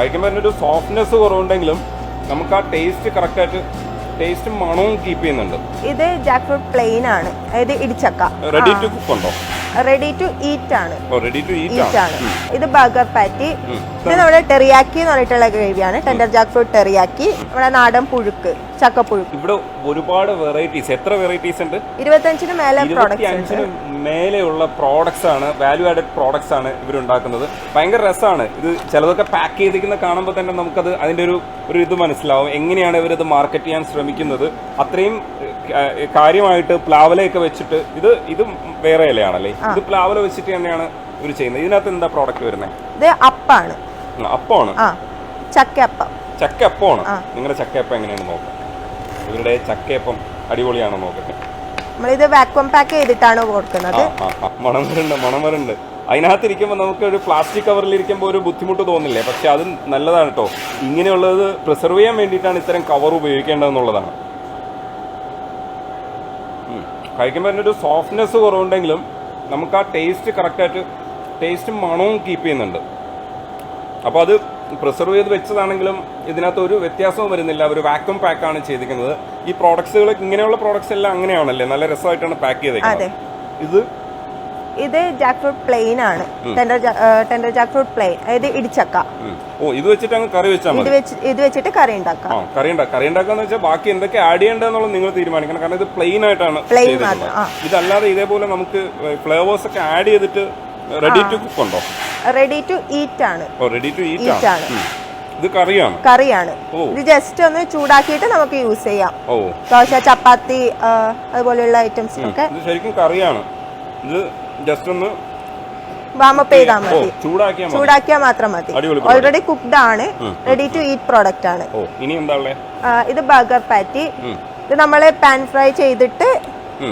കഴിക്കുമ്പോൾ അതിനൊരു സോഫ്റ്റ്നെസ് കുറവുണ്ടെങ്കിലും നമുക്ക് ആ ടേസ്റ്റ് കറക്റ്റായിട്ട് ടേസ്റ്റും മണവും കീപ്പ് ചെയ്യുന്നുണ്ട്. ഇത് ജാക്ക് ഫ്രൂട്ട് പ്ലെയിൻ ആണ്, അതായത് ഇടിച്ചക്ക. റെഡി ടു കുക്ക് ഉണ്ടോ? റെഡി ടു ഈറ്റ് ആണ്. റെഡി ടു ഈറ്റ് ആണ്. ഇത് ബർഗർ പാറ്റി. ഇത് നമ്മുടെ ടെറിയാക്കി എന്ന് പറഞ്ഞിട്ടുള്ള ഗ്രേവിയാണ്. ടെൻഡർ ജാക്ക് ഫ്രൂട്ട് ടെറിയാക്കി, നമ്മുടെ നാടൻ പുഴുക്ക്, ചക്കപ്പുഴുക്ക്. ഇവിടെ ഒരുപാട് വെറൈറ്റീസ്. എത്ര വെറൈറ്റീസ് ഉണ്ട്? 25-ന് മേലെ പ്രോഡക്ട്സ്. മേലെയുള്ള പ്രോഡക്ട്സ് ആണ്, വാല്യൂ ആഡഡ് പ്രോഡക്ട്സ് ആണ് ഇവരുണ്ടാക്കുന്നത്. ഭയങ്കര രസമാണ് ഇത്. ചിലതൊക്കെ പാക്ക് ചെയ്തിരിക്കുന്ന കാണുമ്പോൾ തന്നെ നമുക്കത് അതിൻ്റെ ഒരു ഇത് മനസ്സിലാവും, എങ്ങനെയാണ് ഇവരത് മാർക്കറ്റ് ചെയ്യാൻ ശ്രമിക്കുന്നത്. അത്രയും കാര്യമായിട്ട് പ്ലാവലയൊക്കെ വെച്ചിട്ട് ഇത് വേറെ ഇലയാണല്ലേ, ഇത് പ്ലാവല വെച്ചിട്ട് തന്നെയാണ് ഇവർ ചെയ്യുന്നത്. ഇതിനകത്ത് എന്താ പ്രോഡക്റ്റ് വരുന്നത്? ഇത് അപ്പാണ്. അപ്പമാണ്, ചക്കയപ്പം. ചക്കയപ്പമാണ്. നിങ്ങളുടെ ചക്കയപ്പം എങ്ങനെയാണ് നോക്കാം. ഇവരുടെ ചക്കയപ്പം അടിപൊളിയാണോ നോക്കട്ടെ. നമ്മളിത് വാക്വം പാക്ക് ചെയ്തിട്ടാണ് കൊടുക്കുന്നത്. മണം വരുന്നുണ്ട്. അതിനകത്തിരിക്കുമ്പോൾ നമുക്ക് ഒരു പ്ലാസ്റ്റിക് കവറിലിരിക്കുമ്പോൾ ഒരു ബുദ്ധിമുട്ട് തോന്നില്ലേ? പക്ഷെ അത് നല്ലതാണ് കേട്ടോ. ഇങ്ങനെയുള്ളത് പ്രിസർവ് ചെയ്യാൻ വേണ്ടിയിട്ടാണ് ഇത്തരം കവർ ഉപയോഗിക്കേണ്ടതെന്നുള്ളതാണ്. കഴിക്കുമ്പോൾ അതിനൊരു സോഫ്റ്റ്നെസ് കുറവുണ്ടെങ്കിലും നമുക്ക് ആ ടേസ്റ്റ് കറക്റ്റായിട്ട് ടേസ്റ്റും മണവും കീപ്പ് ചെയ്യുന്നുണ്ട്. അപ്പോൾ അത് പ്രിസർവ് ചെയ്ത് വെച്ചതാണെങ്കിലും ഇതിനകത്ത് ഒരു വ്യത്യാസവും വരുന്നില്ല. അവർ വാക്വം പാക്കാണ് ചെയ്തിരിക്കുന്നത്. ഈ പ്രോഡക്ട്സുകൾ, ഇങ്ങനെയുള്ള പ്രോഡക്ട്സ് എല്ലാം അങ്ങനെയാണല്ലേ, നല്ല രസമായിട്ടാണ് പാക്ക് ചെയ്തേക്കുന്നത്. ഇത് ജാക്ക് ഫ്രൂട്ട് പ്ലെയിൻ ആണ്. ടെൻഡർ ജാക്ക് ഫ്രൂട്ട് പ്ലെയിൻ, അതായത് ഇടിച്ചക്ക. ഇത് വെച്ചിട്ട് അങ്ങ് കറി വെച്ചാൽ മതി. ഇത് വെച്ചിട്ട് കറി ഉണ്ടാക്കാം. കറി ഉണ്ടാക്കാന്ന് വെച്ചാൽ ബാക്കി എന്തൊക്കെ ആഡ് ചെയ്യേണ്ടതെന്നുള്ളത് നിങ്ങൾ തീരുമാനിക്കണം. കാരണം ഇത് പ്ലെയിൻ ആയിട്ടാണ്. ഇതല്ലാതെ ഇതേപോലെ നമുക്ക് ഫ്ലേവേഴ്സ് ഒക്കെ ആഡ് ചെയ്തിട്ട് റെഡി ടു കുക്ക് ഉണ്ടോ? റെഡി ടു ഈറ്റ് ആണ്. റെഡി ടു ഈറ്റ് ആണ്. ഇത് കറിയാണ്. ഇത് ജസ്റ്റ് ഒന്ന് ചൂടാക്കിയിട്ട് നമുക്ക് യൂസ് ചെയ്യാം. ദോശ, ചപ്പാത്തി, അതുപോലെയുള്ള ഐറ്റംസ് ഒക്കെ. ഇത് ശരിക്കും കറിയാണ്. ഇത് ജസ്റ്റ് ഒന്ന് വാമപ്പ് ചെയ്താൽ മതി. ചൂടാക്കിയാൽ മാത്രം മതി. ഓൾറെഡി കുക്ക്ഡ് ആണ്. റെഡി ടു ഈറ്റ് പ്രോഡക്റ്റ് ആണ്. ഇനി എന്താ ഉള്ളത്? ഇത് ബർഗർ പാറ്റി. ഇത് നമ്മൾ പാൻ ഫ്രൈ ചെയ്തിട്ട്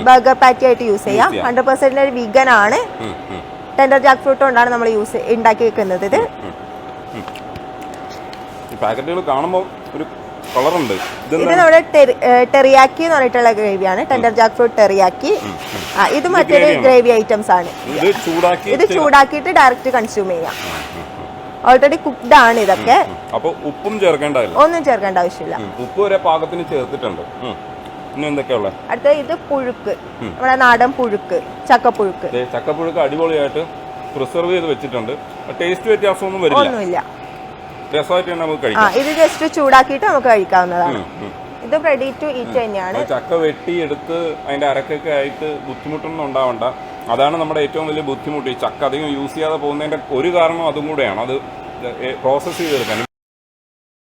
ബർഗർ പാറ്റി ആയിട്ട് യൂസ് ചെയ്യാം. 100% വീഗൻ ആണ്. ടെൻഡർ ജാക്ക് ഫ്രൂട്ട് കൊണ്ടാണ് നമ്മൾ ഉണ്ടാക്കി വെക്കുന്നത്. ഇത് പാക്കറ്റുകൾ കാണുമ്പോൾ ഒരു കളറുണ്ട്. ഇത് നമ്മുടെ ടെറിയാക്കി എന്ന് പറഞ്ഞിട്ടുള്ള ഗ്രേവിയാണ്. Tender jackfruit teriyaki. ഇത് മറ്റൊരു ഗ്രേവി ഐറ്റംസ് ആണ്. ഇത് ചൂടാക്കിയിട്ട് ഡയറക്റ്റ് കൺസ്യൂം ചെയ്യാം. ഓൾറെഡി കുക്ക്ഡ് ആണ് ഇതൊക്കെ. അപ്പോൾ ഉപ്പും ചേർക്കേണ്ടതില്ല, ഒന്നും ചേർക്കേണ്ട ആവശ്യമില്ല. ഉപ്പ് വരെ പാകത്തിന് ചേർത്തിട്ടുണ്ട്. അടുത്ത ഇത് പുഴുക്ക്, നമ്മുടെ നാടൻ പുഴുക്ക്, ചക്കപ്പുഴുക്ക്. ചക്കപ്പുഴുക്ക് അടിപൊളിയായിട്ട് പ്രിസർവ് ചെയ്ത് വെച്ചിട്ടുണ്ട്. ടേസ്റ്റ് വ്യത്യാസമൊന്നും ഒന്നുമില്ല. രസമായിട്ട് തന്നെ നമുക്ക് കഴിക്കാം. ഇത് ജസ്റ്റ് ചൂടാക്കിയിട്ട് നമുക്ക് കഴിക്കാവുന്നതാണ്. ഇത് റെഡി ടു ഈറ്റ് തന്നെയാണ്. ചക്ക വെട്ടിയെടുത്ത് അതിന്റെ അരക്കൊക്കെ ആയിട്ട് ബുദ്ധിമുട്ടൊന്നും ഉണ്ടാവണ്ട. അതാണ് നമ്മുടെ ഏറ്റവും വലിയ ബുദ്ധിമുട്ട്. ഈ ചക്ക അധികം യൂസ് ചെയ്യാതെ പോകുന്നതിന്റെ ഒരു കാരണം അതും കൂടെയാണ്. അത് പ്രോസസ്സ് ചെയ്തെടുക്കാൻ